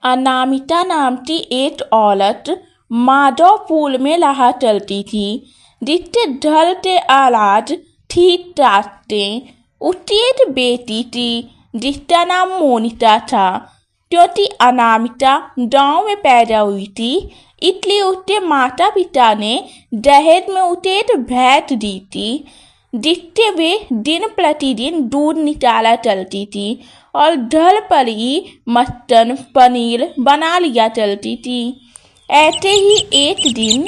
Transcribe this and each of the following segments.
अनामिका नाम की एक औरत माधवपुर में रहा करती थी, जिसके घर के आलाज ठीक ठाक थे। उसकी एक बेटी थी जिसका नाम मोनिका था। क्योंकि अनामिका गांव में पैदा हुई थी, इसलिए उसके माता पिता ने दहेज में उसे एक भैंस दी थी, जिससे वे दिन प्रतिदिन दूध निकाला करती थी और घर पर ही मक्खन पनीर बना लिया करती थी। ऐसे ही एक दिन,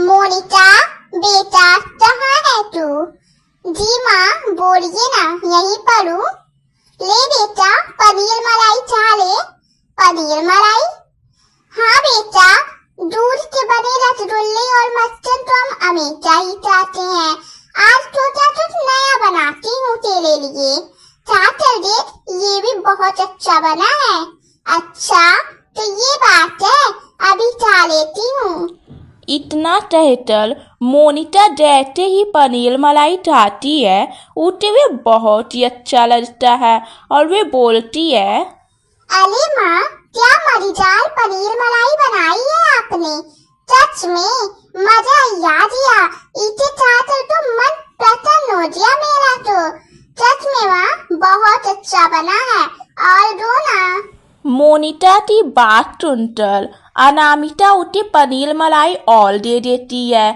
मोनिका बेटा कहाँ है तू? जी माँ बोलिए ना, यहीं पर हूँ। ले बेटा पनीर मलाई खा ले। पनीर मलाई? हाँ बेटा, दूध के बने रसगुल्ले और मक्खन तो हम हमेशा ही खाते हैं। आज सोचा कुछ नया बनाती हूँ तेरे लिए। खा कर देख, ये भी बहुत अच्छा बना है। अच्छा तो ये बात है, अभी खा लेती हूँ। इतना कहकर मोनिका जैसे ही पनीर मलाई खाती है, उसे वे बहुत ही अच्छा लगता है और वे बोलती है, अरे माँ, क्या मजेदार पनीर मलाई बनाई है आपने। सच में मजा ही आ गया। इसे खाकर तो मन प्रसन्न हो गया मेरा तो। सच में माँ बहुत अच्छा बना है, और दो ना। मोनिका की बात सुनकर अनामिका उसे पनीर मलाई और दे देती है।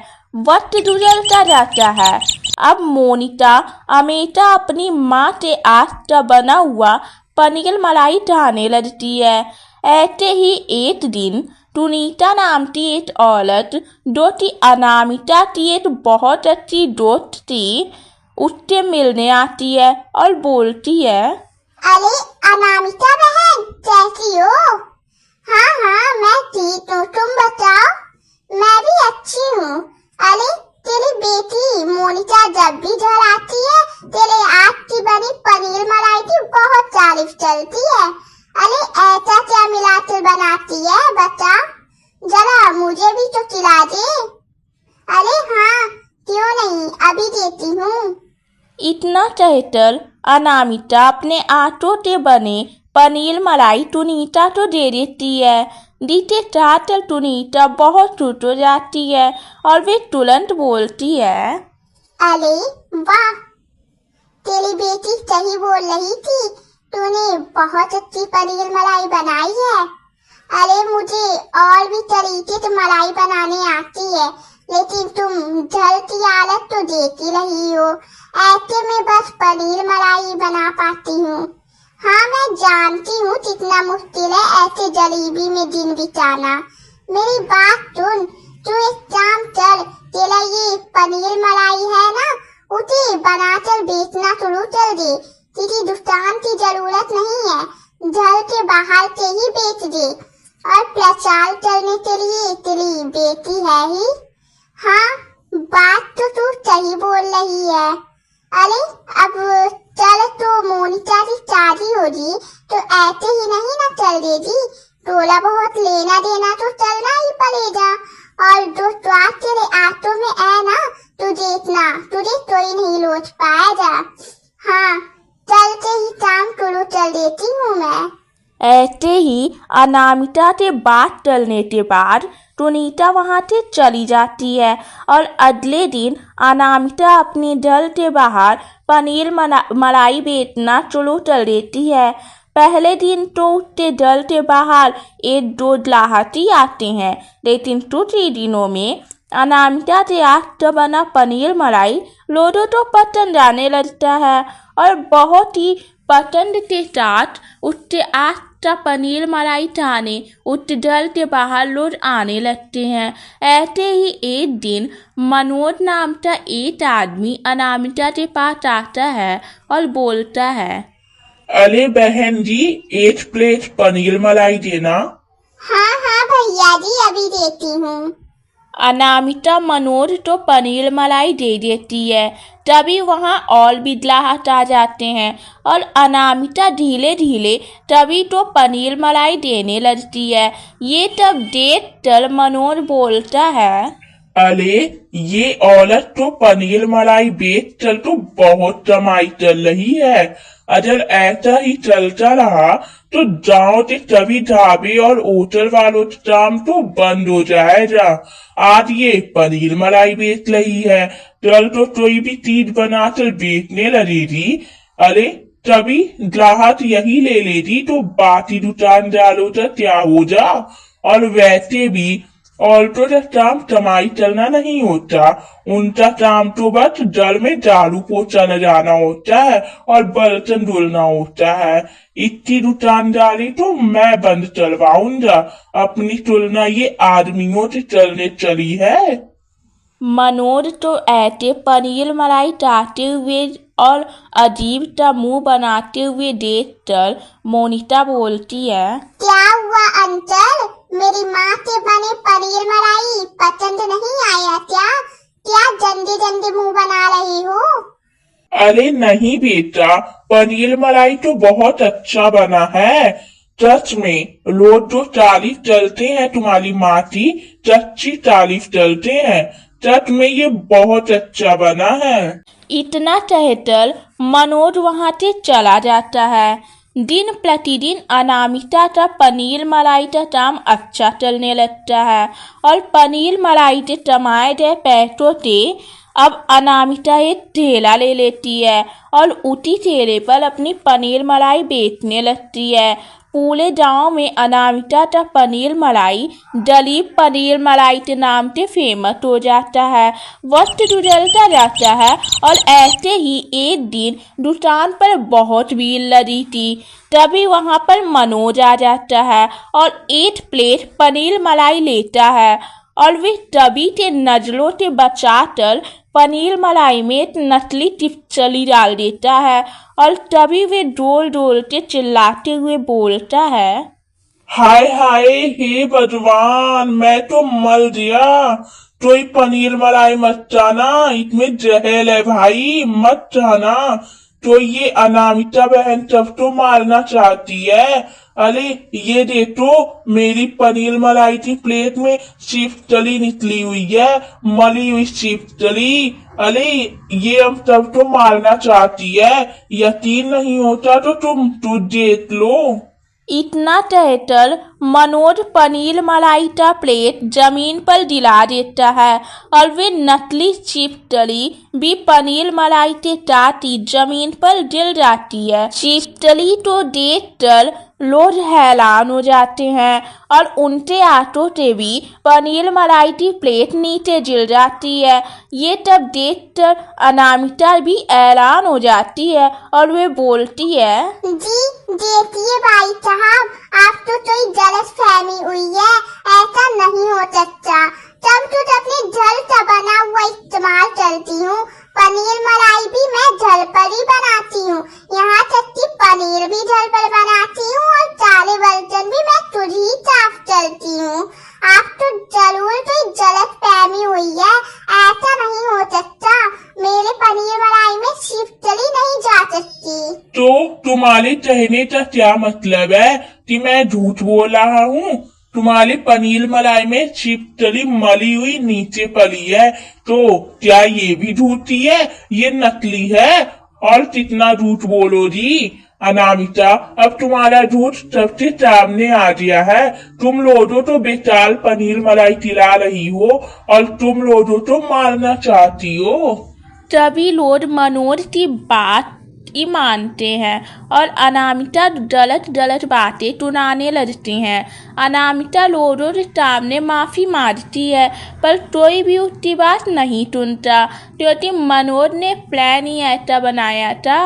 वक्त गुजरता जाता है। अब मोनिका हमेशा अपनी माँ से आज का बना हुआ पनीर मलाई खाने लगती है। ऐसे ही एक दिन सुनीता नाम की एक औरत, जो कि अनामिका की एक बहुत अच्छी दोस्त थी, उससे मिलने आती है और बोलती है, अरे अनामिका बहन, कैसी हो? हाँ मैं ठीक हूँ, तुम बताओ। मैं भी अच्छी हूँ। अरे तेरी बेटी मोनिका जब भी घर आती है, तेरे हाथ की बनी पनीर मलाई की बहुत तारीफ चलती है। अरे ऐसा क्या मिलाकर बनाती है, बता जरा, मुझे भी तो खिला दे। अरे हाँ क्यों नहीं, अभी देती हूँ। इतना कहकर अनामिका अपने आटों से बने पनीर मलाई सुनीता को दे देती है। जिसे चाहकर सुनीता बहुत खुश हो जाती है और वे तुरंत बोलती है, अरे वाह, तेरी बेटी सही बोल रही थी, तूने बहुत अच्छी पनीर मलाई बनाई है। अरे मुझे और भी तरीके से मलाई बनाने आती है, लेकिन तुम घर की हालत तो देख ही रही हो। ऐसे में बस पनीर मलाई बना पाती हूँ। हाँ मैं जानती हूँ कितना मुश्किल है ऐसे जलेबी में दिन बिताना। मेरी बात सुन, तू एक काम कर, तेरा ये पनीर मलाई है ना, उसे बनाकर बेचना शुरू कर दे। किसी दुकान की जरूरत नहीं है, घर के बाहर से ही बेच दे। और प्रचार करने के लिए तेरी बेटी है ही। हाँ बात तो तू सही बोल रही है। अरे अब चल, तो मोनिका की शादी होगी तो ऐसे ही नहीं ना चल देगी, थोड़ा बहुत लेना देना तो चलना ही पड़ेगा। और जो स्वाद तेरे आटों में है ना, तू देखना, तुझे कोई नहीं लोच पाएगा। हाँ चलते ही काम शुरू कर देती हूँ मैं। ऐसे ही अनामिका से बात करने के बाद सुनीता वहाँ से चली जाती है और अगले दिन अनामिका अपने घर के बाहर पनीर मलाई बेचना शुरू कर देती है। पहले दिन तो उसके घर के बाहर एक दो ग्राहक आते हैं, लेकिन कुछ ही दिनों में अनामिका से आज का बना पनीर मलाई लोगों को पसंद आने लगता है और बहुत ही पसंद के साथ उसके आज का पनीर मलाई खाने उसके घर के बाहर लोग आने लगते हैं। ऐसे ही एक दिन मनोज नाम का एक आदमी अनामिका के पास आता है और बोलता है, अरे बहन जी, एक प्लेट पनीर मलाई देना। हाँ भैया जी, अभी देती हूँ। अनामिका मनोज तो पनीर मलाई दे देती है। तभी वहाँ और भी ग्राहक आ जाते हैं और अनामिका धीरे धीरे तभी तो पनीर मलाई देने लगती है। ये तब देख कर मनोज बोलता है, अरे ये औरत तो पनीर मलाई बेच चल तो बहुत कमाई चल रही है। अगर ऐसा ही चलता रहा तो गांव के सभी ढाबे और होटल वालों का काम तो बंद हो जाएगा। आज ये पनीर मलाई बेच रही है, कल तो कोई भी चीज बनाकर बेचने लगेगी। अरे तभी ग्राहक यही ले लेगी तो बाकी दुकानदारों का क्या हो जा। और वैसे भी औरतों का काम कमाई करना नहीं होता, उनका काम तो बस घर में झाड़ू पोछा लगाना होता है और बर्तन धुलना होता है। इतनी दुकानदारी तो मैं बंद करवाऊंगा। अपनी तुलना ये आदमियों से चलने चली है। मनोज तो ऐसे पनीर मलाई चाटते हुए और अजीब सा मुंह बनाते हुए देखकर मोनिका बोलती है, क्या हुआ अंकल, मेरी माँ के बने पनीर मलाई पसंद नहीं आया क्या? क्या गंदे गंदे मुंह बना रही हो? अरे नहीं बेटा, पनीर मलाई तो बहुत अच्छा बना है। सच में लोग जो तारीफ चलते हैं तुम्हारी माँ की, सच्ची तारीफ चलते हैं। सच में ये बहुत अच्छा बना है। इतना कहकर मनोज वहां से चला जाता है। दिन प्रतिदिन अनामिका का पनीर मलाई का काम अच्छा चलने लगता है और पनीर मलाई से कमाए गए पैसों से अब अनामिका एक ठेला ले लेती है और उसी ठेले पर अपनी पनीर मलाई बेचने लगती है। पूरे गांव में अनामिका का पनीर मलाई दलीप पनीर मलाई के नाम से फेमस हो जाता है। वक्त गुजरता जाता है और ऐसे ही एक दिन दुकान पर बहुत भीड़ लगी थी। तभी वहां पर मनोज आ जाता है और एक प्लेट पनीर मलाई लेता है और वे तभी के नजरों से बचाकर पनीर मलाई में एक नकली टिपचली डाल देता है और तभी वे डोल डोल के चिल्लाते हुए बोलता है, हाय हाय हे भगवान, मैं तो मर गया। कोई पनीर मलाई मत जाना, इसमें जहर है भाई, मत जाना। तो ये अनामिका बहन सबको मारना चाहती है। अरे ये देखो, मेरी पनीर मलाई की प्लेट में छिपकली निकली हुई है, मली हुई छिपकली। अरे ये हम सबको मारना चाहती है। यकीन नहीं होता तो तुम देख लो। इतना कहकर मनोज पनीर मलाई का प्लेट जमीन पर गिरा देता है और वे नकली छिपकली भी पनीर मलाई के साथ ही जमीन पर गिर जाती है। छिपकली तो देखकर लोग हैरान हो जाते हैं और उनके आंखों से भी पनीर मलाई की प्लेट नीचे गिर जाती है। ये तब देखकर अनामिका भी हैरान हो जाती है और वे बोलती है, जी देखिए भाई साहब, आप तो कोई गलतफहमी हुई है, ऐसा नहीं हो सकता। तब तो अपने जल का बना हुआ इस्तेमाल करती हूँ। पनीर मलाई भी मैं जल पर ही बनाती हूँ, यहाँ तक कि पनीर भी जल पर बनाती हूँ और सारे बर्तन भी मैं खुद ही साफ करती हूँ। आप तो जरूर कोई गलतफहमी हुई है, ऐसा नहीं हो सकता। मेरे पनीर मलाई में छिपकली नहीं जा सकती। तो तुम्हारे कहने का क्या मतलब है कि मैं झूठ बोल रहा हूँ? तुम्हारे पनीर मलाई में छिपकली मली हुई नीचे पली है, तो क्या ये भी झूठी है? ये नकली है? और कितना झूठ बोलोगी अनामिका? अब तुम्हारा झूठ सबसे सामने आ गया है। तुम लोगों तो बेकार पनीर मलाई खिला रही हो और तुम लोगों तो मारना चाहती हो। तभी लोग मनोज की बात ही मानते हैं और अनामिका गलत गलत बातें सुनाने लगते हैं। अनामिका लोगों के सामने माफी मांगती है पर कोई भी उसकी बात नहीं सुनता क्योंकि मनोज ने प्लान ही ऐसा बनाया था।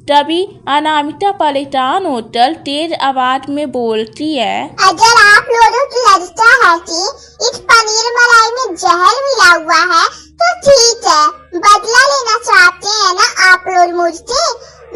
तभी अनामिका परेशान होकर तेज आवाज में बोलती है, अगर आप लोगों की लगता है कि इस पनीर मलाई में जहर मिला हुआ है तो ठीक है, बदला लेना चाहते हैं ना आप लोग मुझसे?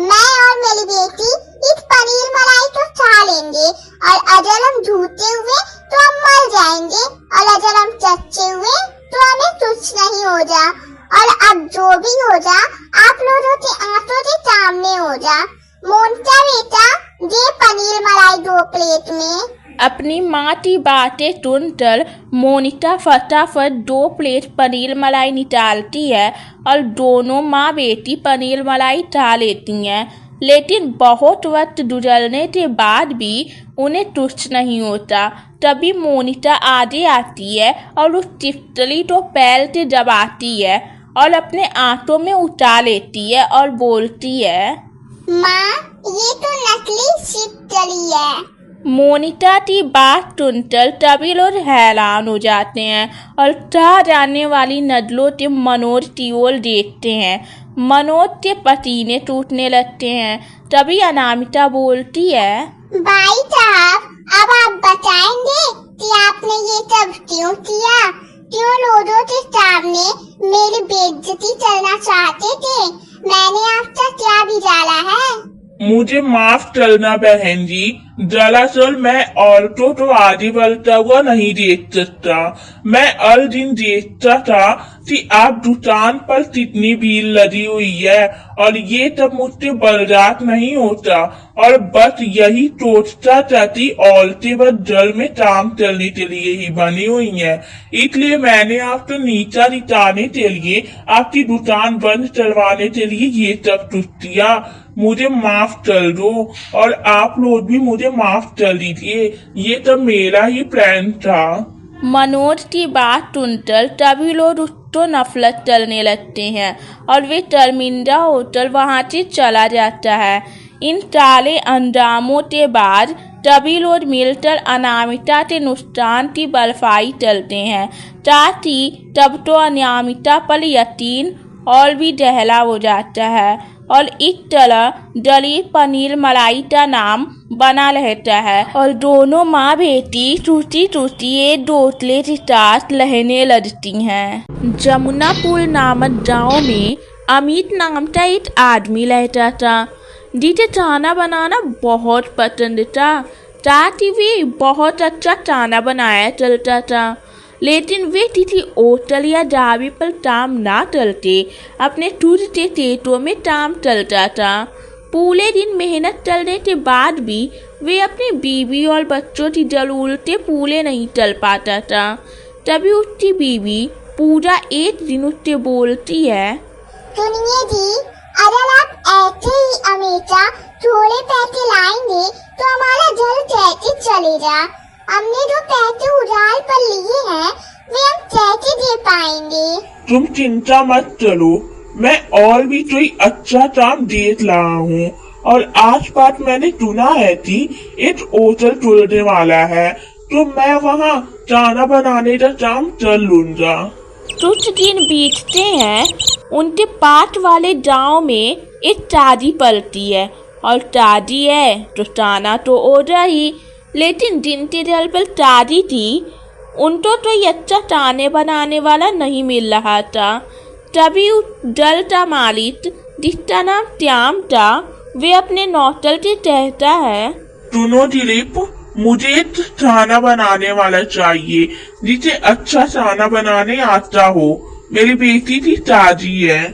मैं और मेरी बेटी इस पनीर मलाई को खा लेंगे और अगर हम झूठे हुए तो हम मर जाएंगे और अगर हम सच्चे हुए तो हमें कुछ नहीं हो जा। और अब जो भी हो जा आप लोगों के आंखों के सामने हो जा। मोनिका बेटा, ये पनीर मलाई 2 प्लेट में। अपनी माँ की बातें सुनकर मोनिका फटाफट 2 प्लेट पनीर मलाई निकालती है और दोनों माँ बेटी पनीर मलाई खा लेती हैं। लेकिन बहुत वक्त गुजरने के बाद भी उन्हें कुछ नहीं होता। तभी मोनिका आगे आती है और उस छिपकली को पैर से दबाती है और अपने आंखों में उठा लेती है और बोलती है, माँ ये तो नकली छिपकली है। मोनिका की बात सुनकर सभी लोग हैरान हो जाते हैं और कहा जाने वाली नजरों से मनोज की ओर देखते हैं। मनोज के पसीने टूटने लगते हैं। तभी अनामिका बोलती है, भाई साहब अब आप बताएंगे कि आपने ये सब क्यों किया? क्यों लोगों के सामने मेरी बेइज्जती करना चाहते थे? मैंने आपका क्या बिगाड़ा है? मुझे माफ करना बहन जी, दरअसल मैं औरतों को आगे बढ़ता हुआ नहीं देख सकता। मैं हर दिन देखता था कि आप दुकान पर कितनी भीड़ लगी हुई है और ये तब मुझसे बर्दाश्त नहीं होता और बस यही सोचता था कि औरतें बस जल में काम करने के लिए ही बनी हुई हैं। इसलिए मैंने आपको नीचा दिखाने के लिए, आपकी दुकान बंद करवाने के लिए ये सब कुछ किया। मुझे माफ कर दो और आप लोग भी मुझे माफ कर दीजिए। ये सब मेरा ही प्लान था। मनोज की बात सुनकर सभी लोग उसको नफरत करने लगते हैं और वे शर्मिंदा होकर वहाँ से चला जाता है। इन सारे अंजामों के बाद सभी लोग मिलकर अनामिका के नुकसान की भरपाई करते हैं। साथ ही तब तो अनामिका पर यकीन और भी गहरा हो जाता है और इस तरह दिलीप पनीर मलाई का नाम बना रहता है और दोनों माँ बेटी टूटी टूटी एक दूसरे के साथ रहने लगती हैं। जमुनापुर नामक गाँव में अमित नाम का एक आदमी रहता था जिसे खाना बनाना बहुत पसंद था। साथ ही वे बहुत अच्छा खाना बनाया चलता था। लेकिन वे किसी होटल या ढाबे पर काम ना करते, अपने खुद के खेतों में काम चलता था। पूरे दिन मेहनत करने के बाद भी वे अपनी बीवी और बच्चों की जरूरतें पूरे नहीं कर पाता था। तभी उसकी बीवी पूजा एक दिन उससे बोलती है, सुनिए जी, अगर आप ऐसे ही हमेशा थोड़े पैसे लाएंगे तो हमारा घर कैसे चलेगा? हमने जो पैसे उधार पर लिए हैं वे हम कैसे दे पाएंगे? तुम चिंता मत करो, मैं और भी कोई अच्छा काम देख रहा हूँ और आसपास मैंने सुना है कि एक होटल खुलने वाला है, तो मैं वहाँ खाना बनाने का काम कर लूंगा। कुछ दिन बीतते हैं। उनके पास वाले गांव में एक शादी पड़ती है और शादी है तो खाना तो होगा ही, लेकिन जिनके घर पर शादी थी उनको तो अच्छा खाने बनाने वाला नहीं मिल रहा था। तभी उस घर का मालिक, जिसका नाम श्याम था, वे अपने नौकर से कहता है, सुनो दिलीप, मुझे एक खाना बनाने वाला चाहिए जिसे अच्छा खाना बनाने आता हो। मेरी बेटी की शादी है।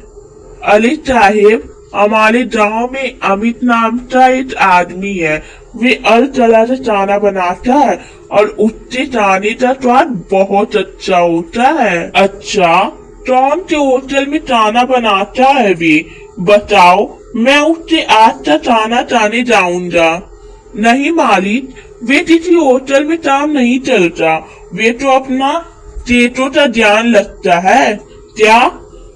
अली साहेब, हमारे गांव में अमित नाम का एक आदमी है। वे हर तरह से खाना बनाता है और उसके खाने का स्वाद बहुत अच्छा होता है। अच्छा, कौन से होटल में खाना बनाता है वे? बताओ, मैं उससे आज का खाना खाने जाऊंगा। नहीं मालिक, वे किसी होटल में काम नहीं चलता। वे तो अपना चेतों का ध्यान रखता है। क्या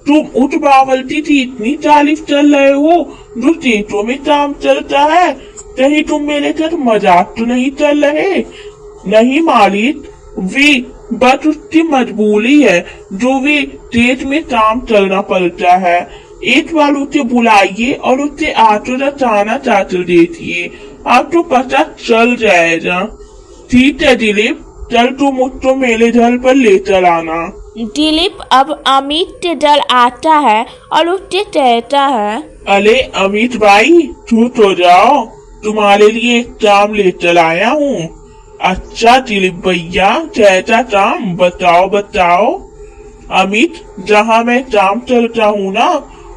तुम उस बावलती की इतनी तारीफ कर रहे हो जो चेतों में काम चलता है? कहीं तुम मेरे साथ मजाक तो नहीं कर रहे? नहीं मालिक, वे बस उसकी मजबूरी है जो वे तेज में काम करना पड़ता है। एक बार उसे बुलाइए और उससे आटो का खाना चाटल देखिए, आपको पता चल जाएगा। ठीक है दिलीप, चल तुम मुझको मेरे घर पर लेकर आना। दिलीप अब अमित के घर आता है और उससे कहता है, अरे अमित भाई, चुप हो जाओ, तुम्हारे लिए एक काम लेकर आया हूँ। अच्छा दिलीप भैया, कैसा काम? बताओ बताओ। अमित, जहाँ मैं काम करता हूँ ना,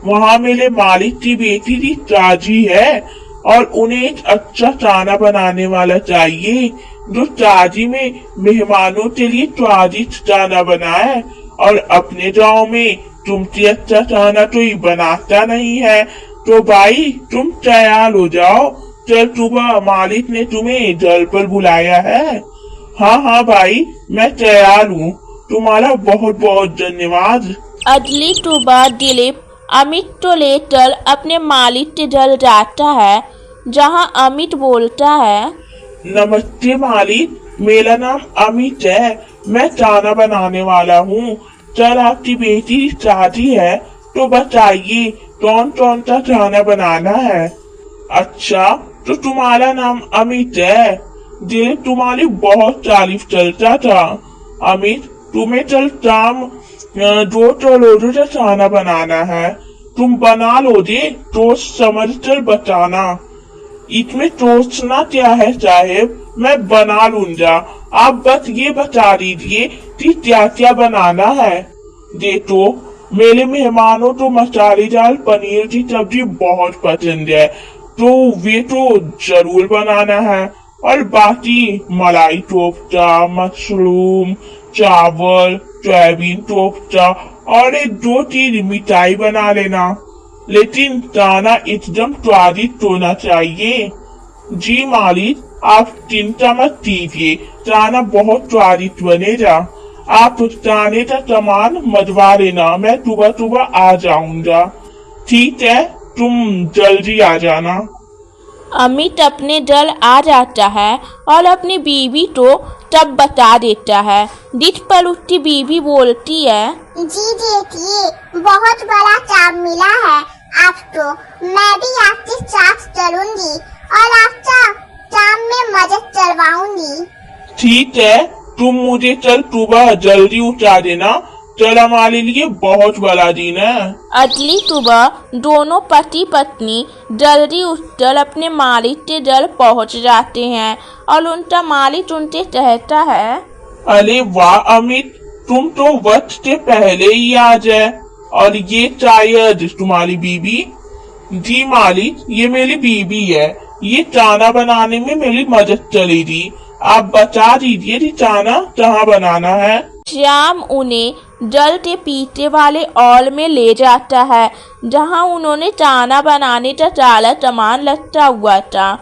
वहाँ मेरे मालिक की बेटी की शादी है और उन्हें एक अच्छा खाना बनाने वाला चाहिए। जो शादी में मेहमानों के लिए स्वादिष्ट खाना बनाए, और अपने गांव में तुमसे अच्छा खाना कोई बनाता नहीं है। तो भाई तुम तैयार हो जाओ, कल सुबह मालिक ने तुम्हें घर पर बुलाया है। हाँ हाँ भाई, मैं तैयार हूँ। तुम्हारा बहुत बहुत धन्यवाद। अगली सुबह दिलीप अमित को लेकर अपने मालिक के घर जाता है, जहाँ अमित बोलता है, नमस्ते मालिक, मेरा नाम अमित है, मैं खाना बनाने वाला हूँ। कल आपकी बेटी की शादी है, तो बताइए कौन कौन सा खाना बनाना है। अच्छा, तो तुम्हारा नाम अमित है। दिल तुम्हारी बहुत तारीफ चलता था। अमित, तुम्हें कल शाम 2 किलो का खाना बनाना है। तुम बना लोगे तो समझ कर बताना। इसमें सोचना क्या है साहेब, मैं बना लूंगा। आप बस ये बता दीजिए कि क्या क्या बनाना है। देखो, मेरे मेहमानों को मसालेदार पनीर की सब्जी बहुत पसंद है, तो वे तो जरूर बनाना है। और बाकी मलाई कोफ्ता, मशरूम, चावल, सोयाबीन कोफ्ता और 2 चीज मिठाई बना लेना। लेकिन खाना एकदम स्वादिष्ट होना चाहिए। जी मालिक, आप चिंता मत कीजिए, खाना बहुत स्वादिष्ट बनेगा। आप खाने का सामान मजवा लेना, मैं सुबह सुबह आ जाऊंगा। ठीक है, तुम जल्दी आ जाना। अमित अपने घर आ जाता है और अपनी बीवी को तब बता देता है, जिस पर उसकी बीवी बोलती है, जी देखिए, बहुत बड़ा काम मिला है आपको। मैं भी आपके साथ चलूंगी और आपका काम में मदद करवाऊंगी। ठीक है, तुम मुझे कल सुबह जल्दी उठा देना। कल हमारे लिए बहुत बड़ा दिन है। अगली सुबह दोनों पति पत्नी जल्दी उठकर अपने मालिक के घर पहुंच जाते हैं और उनका मालिक उनसे कहता है, अरे वाह अमित, तुम तो वक्त से पहले ही आ जाए। और ये शायद तुम्हारी बीबी? जी मालिक, ये मेरी बीबी है। ये खाना बनाने में मेरी मदद करेगी। आप बता दीजिए कि खाना कहाँ बनाना है। श्याम उन्हें जल के पीछे वाले हॉल में ले जाता है, जहां उन्होंने खाना बनाने का सारा सामान रखा हुआ था।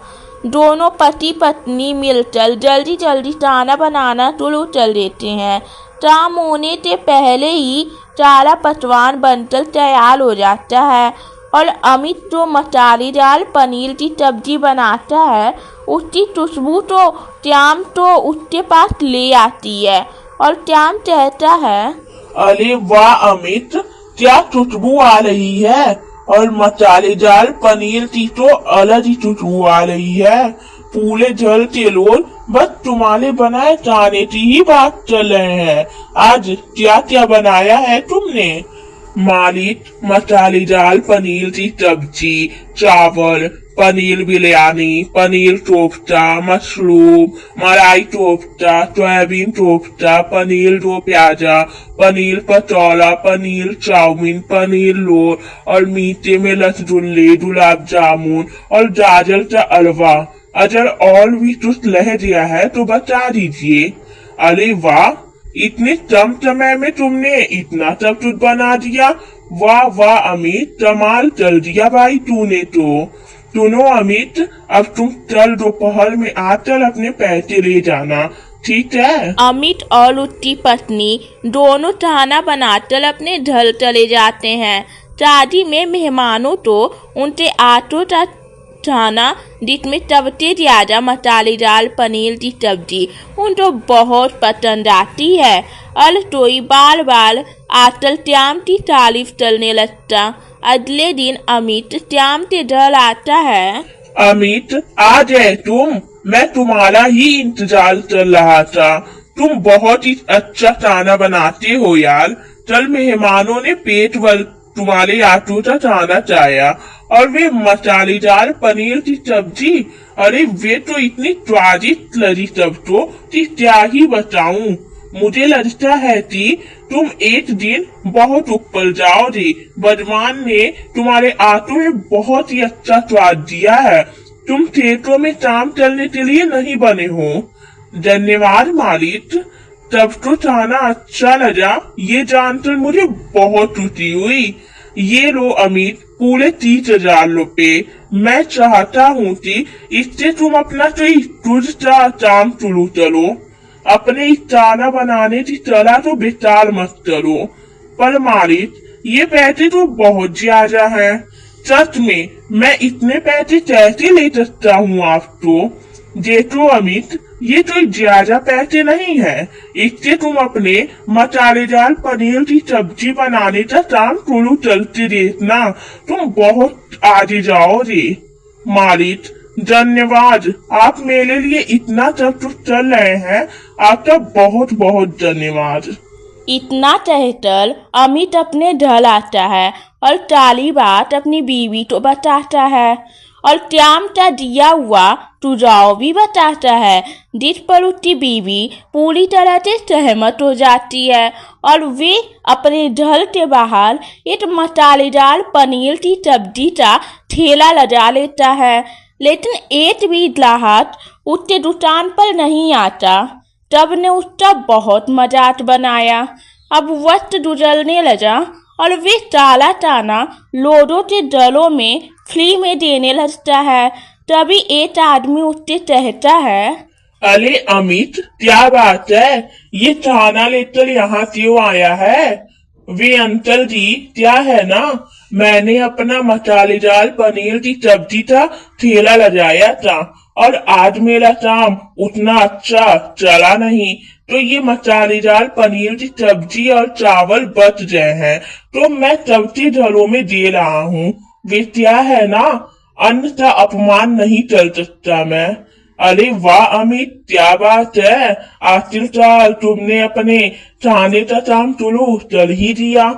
दोनों पति पत्नी मिलकर जल्दी जल्दी खाना बनाना शुरू कर देते हैं। शाम होने से पहले ही सारा पकवान बनकर तैयार हो जाता है और अमित जो मसालेदार पनीर की सब्जी बनाता है, उसकी खुशबू तो श्याम तो उसके पास ले आती है और श्याम कहता है, अरे वाह अमित, क्या खुशबू आ रही है। और मसालेदार पनीर की तो अलग ही खुशबू आ रही है। पूरे जल के लोग बस तुम्हारे बनाए खाने की ही बात चल रहे हैं। आज क्या क्या बनाया है तुमने? मालिक, मसालेदार पनीर की सब्जी, चावल, पनीर बिरयानी, पनीर कोफ्ता, मशरूम, मलाई कोफ्ता, सोयाबीन कोफ्ता, पनीर दो प्याजा, पनीर पचौड़ा, पनीर चाउमीन, पनीर रोल और मीठे में रसगुल्ले, गुलाब जामुन और गाजर का हलवा। अगर और भी कुछ रह गया है तो बता दीजिए। अरे वाह, इतने कम समय में तुमने इतना सब कुछ बना दिया। वाह वाह अमित, कमाल कर दिया भाई तूने तो। सुनो अमित, अब तुम कल दोपहर में आकर अपने पैसे ले जाना, ठीक है? अमित और उसकी पत्नी दोनों खाना बनाकर अपने घर चले जाते हैं। शादी में मेहमानों तो उनसे आटो का खाना, जिसमें सबसे ज्यादा मसालेदार पनीर की सब्जी उनको बहुत पसंद आती है और कोई बार बार आकर श्याम की तारीफ करने लगता। अगले दिन अमित श्याम के घर आता है। अमित, आ जाए तुम, मैं तुम्हारा ही इंतजार कर रहा था। तुम बहुत ही अच्छा खाना बनाते हो यार। कल मेहमानों ने पेट भर तुम्हारे आटू का खाना चाहा और वे मसालेदार पनीर की सब्जी, अरे वे तो इतनी स्वादिष्ट लगी सबको कि क्या ही बताऊं। मुझे लगता है कि तुम एक दिन बहुत ऊपर जाओगे। भगवान ने तुम्हारे आटू में बहुत ही अच्छा स्वाद दिया है। तुम खेतों में काम करने के लिए नहीं बने हो। धन्यवाद मालिक। तब तो खाना अच्छा लगा, ये जानकर मुझे बहुत खुशी हुई। ये लो अमित, पूरे 30,000 रुपए। मैं चाहता हूँ कि इससे तुम अपना कोई खुद का काम शुरू करो। अपने इस खाना बनाने की तरह तो बेकार मत करो। पर मालिक, ये पैसे तो बहुत ज्यादा हैं। सच में मैं इतने पैसे कैसे ले सकता हूँ आपको? देखो अमित, ये कोई ज्यादा पैसे नहीं है। इससे तुम अपने मसालेदार पनीर की सब्जी बनाने का काम शुरू करके देखना, तुम बहुत आगे जाओगे। मालिक, धन्यवाद। आप मेरे लिए इतना सब कुछ कर रहे हैं, आपका बहुत बहुत धन्यवाद। इतना कहकर अमित अपने घर आता है और सारी बात अपनी बीवी को बताता है और श्याम का दिया हुआ सुझाव भी बताता है, जिस पर उसकी बीवी पूरी तरह से सहमत हो जाती है और वे अपने घर के बाहर एक मसालेदार पनीर की सब्जी का ठेला लगा लेता है। लेकिन एक भी ग्राहक उसके दुकान पर नहीं आता। तब ने उसका बहुत मजाक बनाया। अब वक्त गुजरने लगा और वे ताला ताना लोगों के दलों में फ्री में देने लगता है। तभी एक आदमी उससे कहता है, अरे अमित, क्या बात है? ये खाना लेकर यहाँ क्यों आया है? वे अंकल जी, क्या है ना, मैंने अपना मसालेदार पनीर की सब्जी का ठेला लगाया था और आज मेरा काम उतना अच्छा चला नहीं, तो ये मसालेदार पनीर की सब्जी और चावल बच गए हैं, तो मैं सबके घरों में दे रहा हूँ। वे क्या है ना, अन्न का अपमान नहीं कर सकता मैं। अरे वाह अमित, क्या बात है? आखिरकार तुमने अपने खाने का काम शुरू कर ही दिया।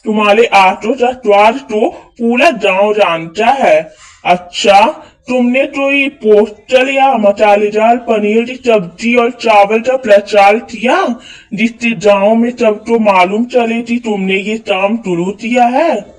तुम्हारे आटो का स्वाद तो पूरा गांव जानता है। अच्छा, तुमने कोई पोस्टर या मसालेदार पनीर की सब्जी और चावल का प्रचार किया, जिससे गांव में सबको मालूम चले कि तुमने ये काम शुरू किया है?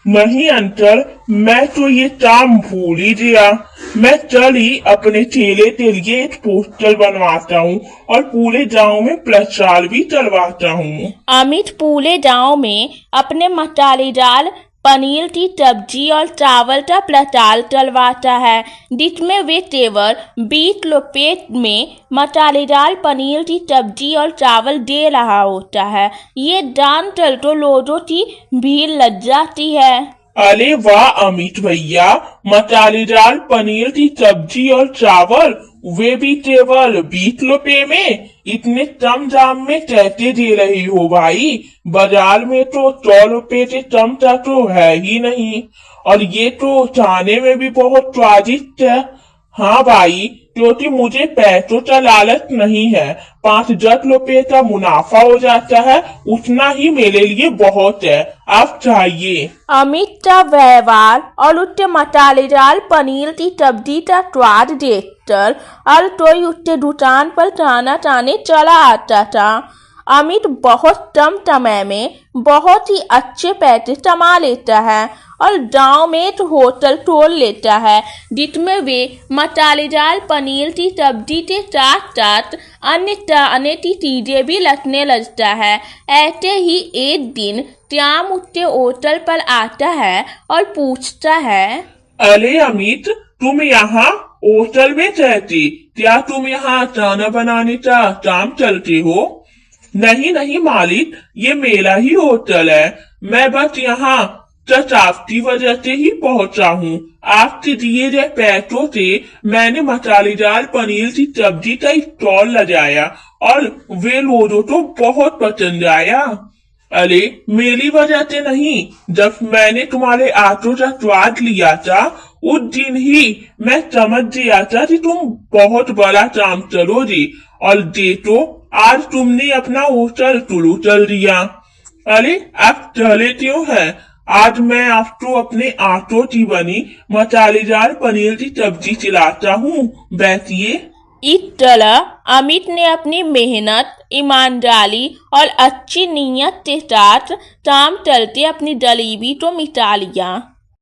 नहीं अंकल, मैं तो ये काम भूल ही गया। मैं कल ही अपने ठेले के लिए एक पोस्टर बनवाता हूँ और पूरे गांव में प्रचार भी करवाता हूँ। अमित पूरे गांव में अपने मसालेदार पनीर की सब्जी और चावल का प्रचार करवाता है, जिसमें वे केवल 20 रुपए में मसालेदार पनीर की सब्जी और चावल दे रहा होता है। ये जानकर तो लोगों की भीड़ लग जाती है। अरे वाह अमित भैया, मसालेदार पनीर की सब्जी और चावल, वे भी केवल 20 रुपए में? इतने कम दाम में कैसे दे रही हो भाई? बाजार में तो 100 रुपए से कम का तो है ही नहीं, और ये तो खाने में भी बहुत स्वादिष्ट है। हाँ भाई, क्योंकि मुझे पैसों का लालच नहीं है। 5-10 रुपए का मुनाफा हो जाता है, उतना ही मेरे लिए बहुत है। आप चाहिए। अमित का व्यवहार और उसके मसालेदार पनीर की सब्जी का स्वाद देखकर और कोई उसके दुकान पर खाना खाने चला आता था। अमित बहुत कम समय में बहुत ही अच्छे पैसे कमा लेता है और गांव में एक होटल खोल लेता है, जिसमें वे मसालेदार पनीर की सब्जी के साथ साथ अन्य की चीजें भी रखने लगता है। ऐसे ही एक दिन श्याम उसके होटल पर आता है और पूछता है, अरे अमित, तुम यहाँ होटल में रहती? क्या तुम यहाँ खाना बनाने का काम करते हो? नहीं नहीं मालिक, ये मेरा ही होटल है। मैं बस यहाँ आपकी वजह से ही पहुंचा हूँ। आपके दिए गए पैसों से मैंने मसालेदार पनीर की सब्जी का स्टॉल लगाया और वे लोगों को बहुत पसंद आया। अरे मेरी वजह से नहीं, जब मैंने तुम्हारे आटो का स्वाद लिया था, उस दिन ही मैं समझ गया था कि तुम बहुत बड़ा काम करोगी, और देखो आज तुमने अपना होटल शुरू कर दिया। अरे आप चले क्यों हैं? आज मैं आपको अपने आटो की बनी मसालेदार पनीर की सब्जी खिलाता हूँ, बैठिए। इस तरह अमित ने अपनी मेहनत, ईमानदारी और अच्छी नीयत के साथ काम करके अपनी गरीबी को मिटा लिया।